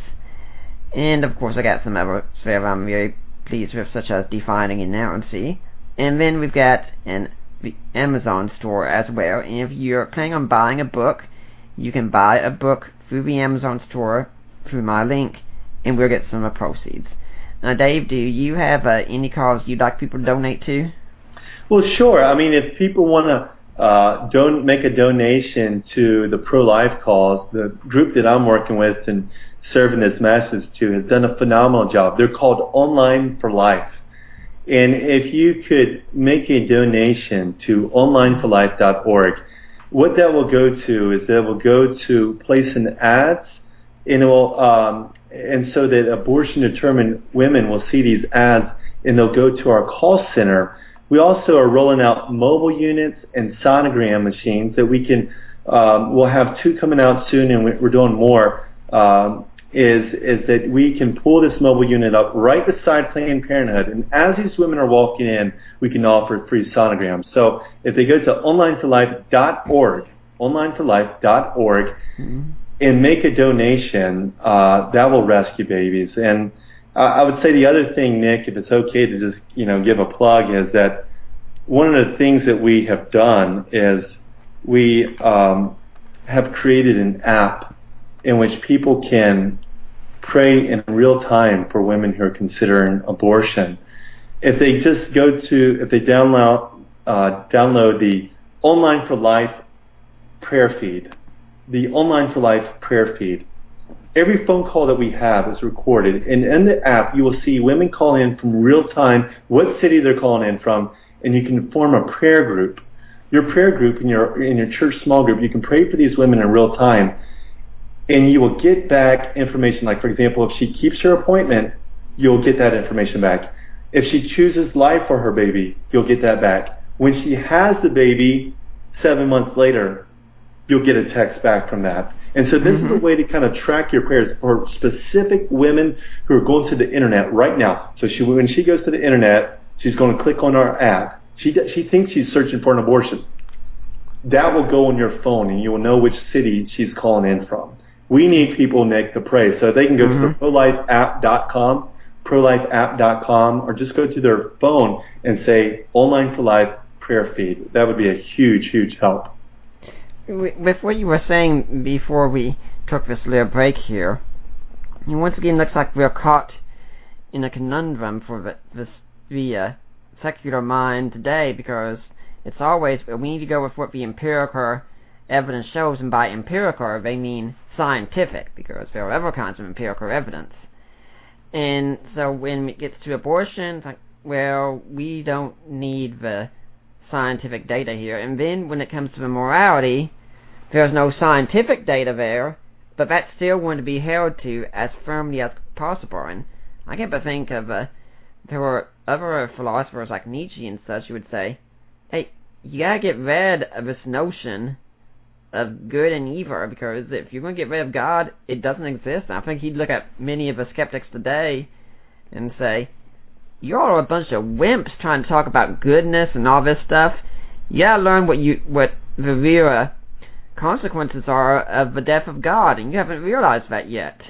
B: And of course I got some others that I'm very pleased with, such as Defining Inerrancy. And then we've got the Amazon store as well. And if you're planning on buying a book, you can buy a book through the Amazon store through my link, and we'll get some of the proceeds. Now Dave, do you have any cause you'd like people to donate to?
C: Well, sure. I mean, if people want to make a donation to the pro-life cause, the group that I'm working with and serving this message to has done a phenomenal job. They're called Online for Life. And if you could make a donation to onlineforlife.org, what that will go to is that will go to placing ads, and it will, and so that abortion-determined women will see these ads, and they'll go to our call center. We also are rolling out mobile units and sonogram machines that we can, we'll have 2 coming out soon, and we're doing more is that we can pull this mobile unit up right beside Planned Parenthood, and as these women are walking in, we can offer free sonograms. So if they go to onlineforlife.org, onlineforlife.org, and make a donation, that will rescue babies. And I would say the other thing, Nick, if it's okay to just give a plug, is that one of the things that we have done is we have created an app in which people can pray in real time for women who are considering abortion. If they just download the Online for Life prayer feed, every phone call that we have is recorded, and in the app you will see women call in from real time, what city they're calling in from, and you can form a prayer group. Your prayer group in your church small group, you can pray for these women in real time, and you will get back information. Like, for example, if she keeps her appointment, you'll get that information back. If she chooses life for her baby, you'll get that back. When she has the baby 7 months later, you'll get a text back from that. And so this is a way to kind of track your prayers for specific women who are going to the internet right now. So when she goes to the internet, she's going to click on our app. She thinks she's searching for an abortion. That will go on your phone, and you will know which city she's calling in from. We need people, Nick, to pray. So they can go to the prolifeapp.com, or just go to their phone and say Online for Life prayer feed. That would be a huge, huge help.
B: With what you were saying before we took this little break here, once again looks like we're caught in a conundrum for the secular mind today, because it's always, we need to go with what the empirical evidence shows, and by empirical they mean scientific, because there are other kinds of empirical evidence. And so when it gets to abortion, it's like, well, we don't need the scientific data here. And then when it comes to the morality, there's no scientific data there, but that's still going to be held to as firmly as possible. And I get to think of there were other philosophers like Nietzsche and such who would say, hey, you gotta get rid of this notion of good and evil, because if you're going to get rid of God, it doesn't exist. And I think he'd look at many of the skeptics today and say, you're all a bunch of wimps trying to talk about goodness and all this stuff. You gotta learn what the real consequences are of the death of God, and you haven't realized that yet.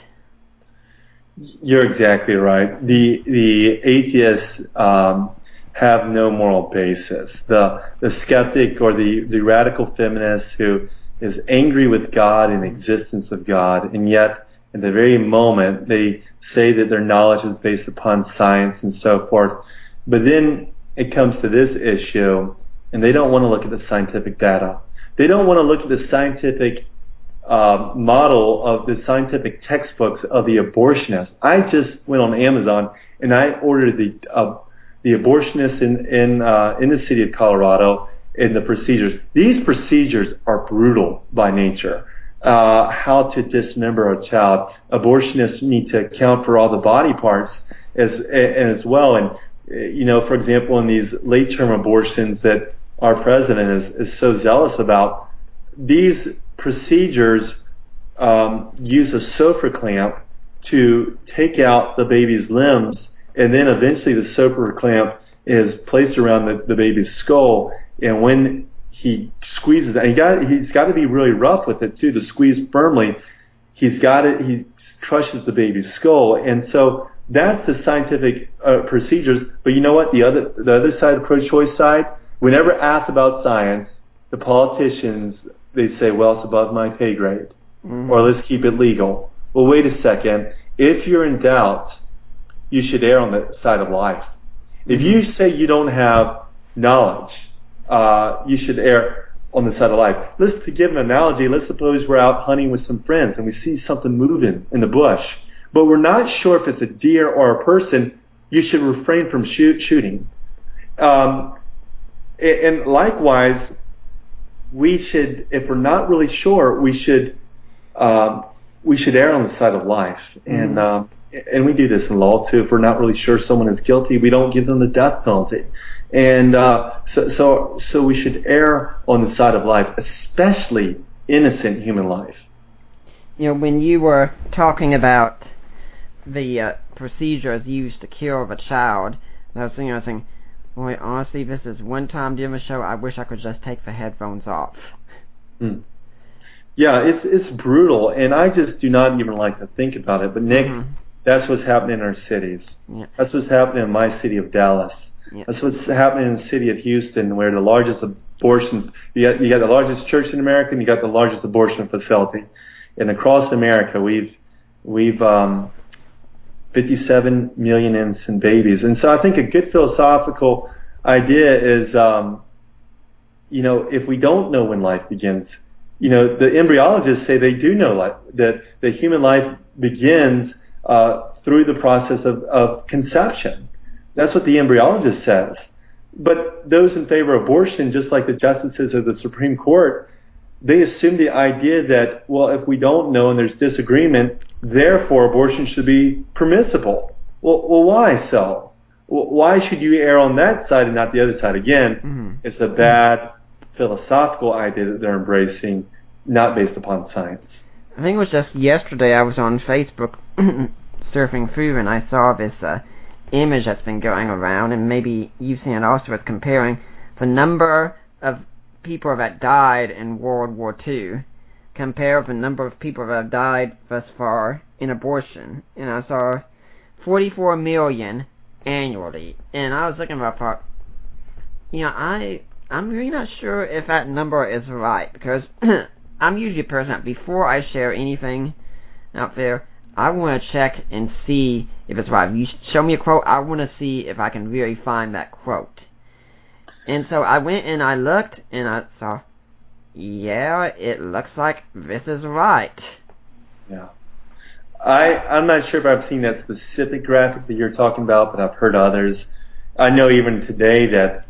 C: You're exactly right. The atheists have no moral basis. The skeptic or the radical feminist who is angry with God and the existence of God, and yet at the very moment they say that their knowledge is based upon science and so forth. But then it comes to this issue, and they don't want to look at the scientific data. They don't want to look at the scientific model of the scientific textbooks of the abortionist. I just went on Amazon and I ordered the abortionist in the city of Colorado, and the procedures. These procedures are brutal by nature. How to dismember a child. Abortionists need to account for all the body parts as well. And for example, in these late-term abortions that our president is so zealous about, these procedures use a sofa clamp to take out the baby's limbs, and then eventually the sofa clamp is placed around the baby's skull. And when he squeezes, and he's got to be really rough with it too to squeeze firmly. He crushes the baby's skull, and so that's the scientific procedures. But you know what? The other side, the pro-choice side, whenever asked about science, the politicians, they say, well, it's above my pay grade, or let's keep it legal. Well, wait a second. If you're in doubt, you should err on the side of life. If you say you don't have knowledge, you should err on the side of life. To give an analogy, let's suppose we're out hunting with some friends and we see something moving in the bush, but we're not sure if it's a deer or a person. You should refrain from shooting. And likewise, we should, if we're not really sure, we should err on the side of life. And we do this in law too. If we're not really sure someone is guilty, we don't give them the death penalty. And so we should err on the side of life, especially innocent human life.
B: when you were talking about the procedures used to kill the child, I was thinking, boy, honestly, this is one time during the show I wish I could just take the headphones off.
C: Mm. Yeah, it's brutal, and I just do not even like to think about it. But Nick, that's what's happening in our cities.
B: Yeah.
C: That's what's happening in my city of Dallas.
B: Yeah.
C: That's what's happening in the city of Houston, where the largest abortion, you got the largest church in America, and you got the largest abortion facility. And across America, we've 57 million innocent babies. And so I think a good philosophical idea is, if we don't know when life begins, the embryologists say they do know that human life begins through the process of conception. That's what the embryologist says. But those in favor of abortion, just like the justices of the Supreme Court, they assume the idea that, well, if we don't know and there's disagreement, therefore abortion should be permissible. Well, why so? Why should you err on that side and not the other side? Again, it's a bad philosophical idea that they're embracing, not based upon science.
B: I think it was just yesterday I was on Facebook surfing through and I saw this image that's been going around, and maybe you've seen it also. It's comparing the number of people that died in World War II compared with the number of people that have died thus far in abortion. And I saw 44 million annually. And I was looking at that part, I'm really not sure if that number is right, because I'm usually a person that before I share anything out there, I want to check and see if it's right. If you show me a quote, I want to see if I can really find that quote. And so I went and I looked and I saw, yeah, it looks like this is right.
C: Yeah. I'm not sure if I've seen that specific graphic that you're talking about, but I've heard others. I know even today that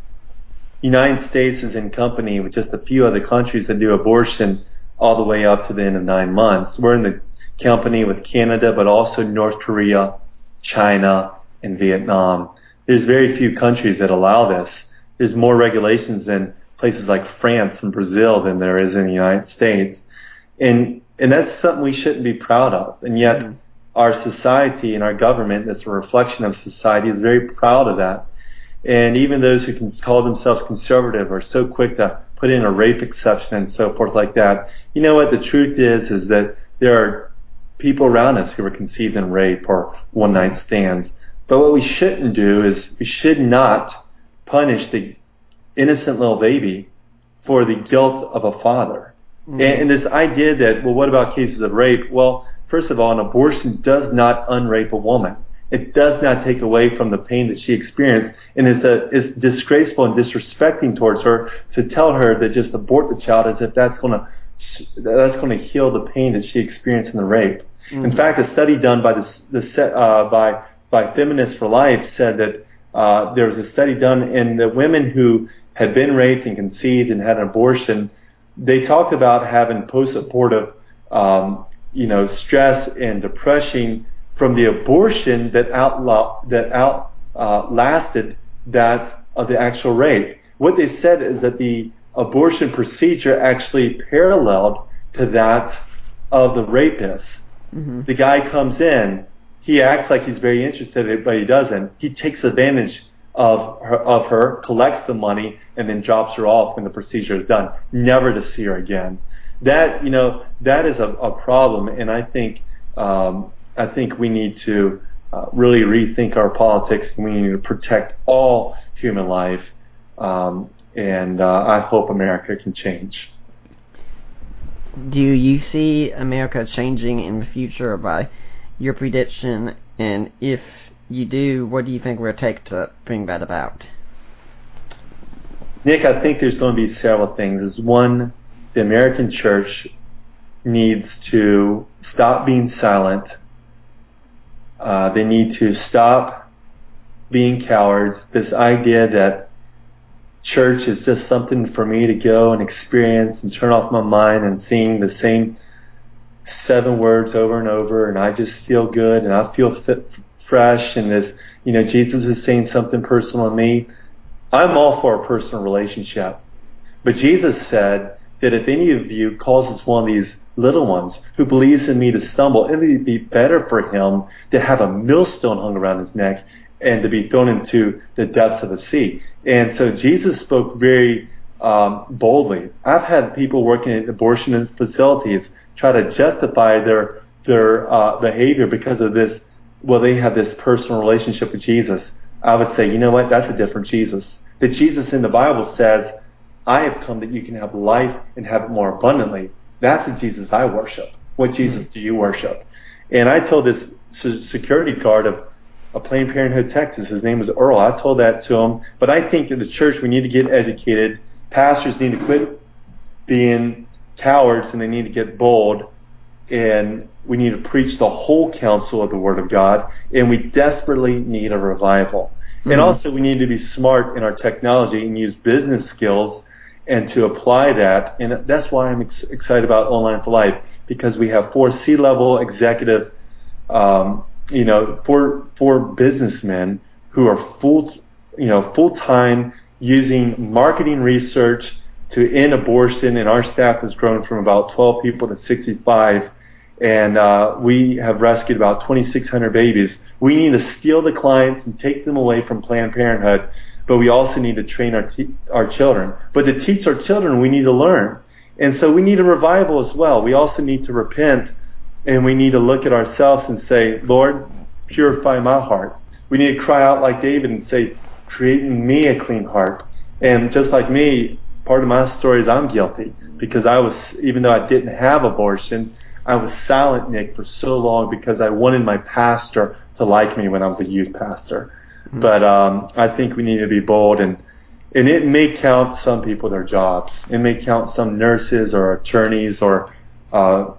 C: the United States is in company with just a few other countries that do abortion all the way up to the end of 9 months. We're in the company with Canada, but also North Korea, China, and Vietnam. There's very few countries that allow this. There's more regulations in places like France and Brazil than there is in the United States. And that's something we shouldn't be proud of. And yet our society and our government, that's a reflection of society, is very proud of that. And even those who can call themselves conservative are so quick to put in a rape exception and so forth like that. You know what the truth is that there are people around us who were conceived in rape or one-night stands. But what we shouldn't do is we should not punish the innocent little baby for the guilt of a father. And this idea that, well, what about cases of rape? Well, first of all, an abortion does not unrape a woman. It does not take away from the pain that she experienced, and it's disgraceful and disrespecting towards her to tell her that just abort the child as if that's going to heal the pain that she experienced in the rape. In fact, a study done by by Feminists for Life said that there was a study done in the women who had been raped and conceived and had an abortion. They talked about having post-abortive, stress and depression from the abortion that outlasted that of the actual rape. What they said is that the abortion procedure actually paralleled to that of the rapist. The guy comes in, he acts like he's very interested, but he doesn't. He takes advantage of her, collects the money, and then drops her off when the procedure is done, never to see her again. That is a problem, and I think we need to really rethink our politics, and we need to protect all human life, and I hope America can change.
B: Do you see America changing in the future by your prediction? And if you do, what do you think will it take to bring that about?
C: Nick, I think there's going to be several things. One, the American church needs to stop being silent. They need to stop being cowards. This idea that church is just something for me to go and experience and turn off my mind and sing the same 7 words over and over, and I just feel good and I feel fresh, and this, Jesus is saying something personal to me. I'm all for a personal relationship. But Jesus said that if any of you causes one of these little ones, who believes in me to stumble. It would be better for him to have a millstone hung around his neck and to be thrown into the depths of the sea. And so Jesus spoke very boldly. I've had people working at abortion facilities try to justify their behavior because of this. Well, they have this personal relationship with Jesus. I would say, you know what? That's a different Jesus. The Jesus in the Bible says, I have come that you can have life and have it more abundantly. That's the Jesus I worship. What Jesus do you worship? And I told this security guard of Planned Parenthood, Texas, his name was Earl, I told that to him. But I think in the church we need to get educated. Pastors need to quit being cowards and they need to get bold. And we need to preach the whole counsel of the Word of God. And we desperately need a revival. And also we need to be smart in our technology and use business skills and to apply that. And that's why I'm excited about Online for Life, because we have 4 C-level executive, four businessmen who are full-time using marketing research to end abortion. And our staff has grown from about 12 people to 65. And we have rescued about 2,600 babies. We need to steal the clients and take them away from Planned Parenthood, but we also need to train our children. But to teach our children, we need to learn. And so we need a revival as well. We also need to repent, and we need to look at ourselves and say, Lord, purify my heart. We need to cry out like David and say, create in me a clean heart. And just like me, part of my story is I'm guilty, because even though I didn't have abortion, I was silent, Nick, for so long because I wanted my pastor to like me when I was a youth pastor. But I think we need to be bold, and it may count some people their jobs. It may count some nurses or attorneys or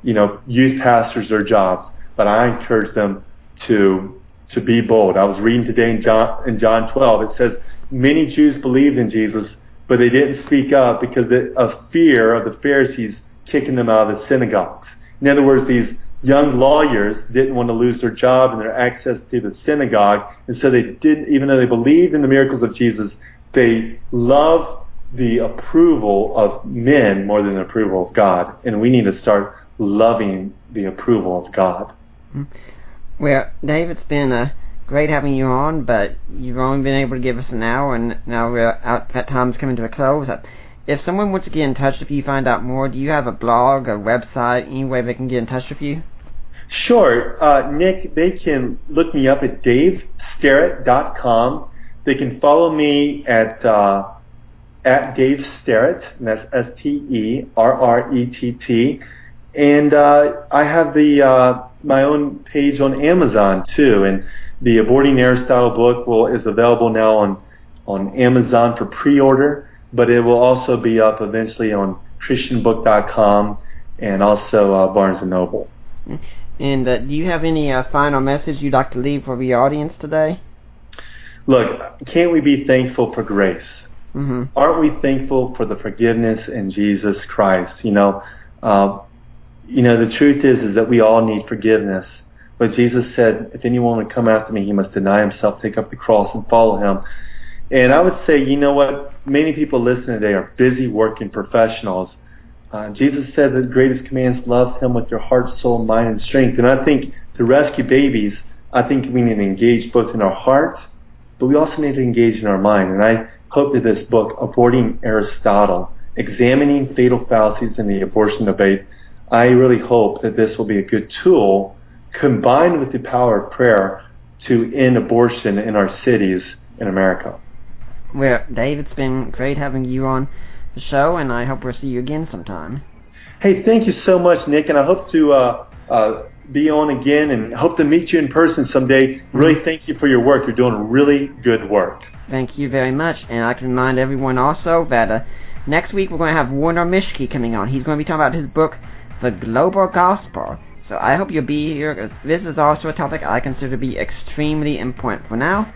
C: youth pastors their jobs. But I encourage them to be bold. I was reading today in John 12. It says many Jews believed in Jesus, but they didn't speak up because of fear of the Pharisees kicking them out of the synagogues. In other words, these young lawyers didn't want to lose their job and their access to the synagogue, and so they didn't, even though they believed in the miracles of Jesus, they loved the approval of men more than the approval of God. And we need to start loving the approval of God.
B: Well, Dave, it's been great having you on, but you've only been able to give us an hour, and now that time's coming to a close. If someone wants to get in touch with you, find out more, do you have a blog, a website, any way they can get in touch with you?
C: Sure. Nick, they can look me up at davesterrett.com. They can follow me at Dave Sterrett, and that's Sterrett. And I have my own page on Amazon, too. And the Aborting Aristotle book is available now on Amazon for pre-order. But it will also be up eventually on christianbook.com and also Barnes & Noble.
B: And do you have any final message you'd like to leave for the audience today?
C: Look, can't we be thankful for grace? Aren't we thankful for the forgiveness in Jesus Christ? The truth is that we all need forgiveness. But Jesus said, if anyone would come after me, he must deny himself, take up the cross, and follow him. And I would say, you know what? Many people listening today are busy working professionals. Jesus said that the greatest commands, love him with your heart, soul, mind, and strength. And I think to rescue babies, I think we need to engage both in our hearts, but we also need to engage in our mind. And I hope that this book, Aborting Aristotle, Examining Fatal Fallacies in the Abortion Debate, I really hope that this will be a good tool combined with the power of prayer to end abortion in our cities in America.
B: Well, Dave, it's been great having you on the show, and I hope we'll see you again sometime.
C: Hey, thank you so much, Nick, and I hope to be on again and hope to meet you in person someday. Really thank you for your work. You're doing really good work.
B: Thank you very much, and I can remind everyone also that next week we're going to have Warner Mischke coming on. He's going to be talking about his book, The Global Gospel. So I hope you'll be here, because this is also a topic I consider to be extremely important. For now,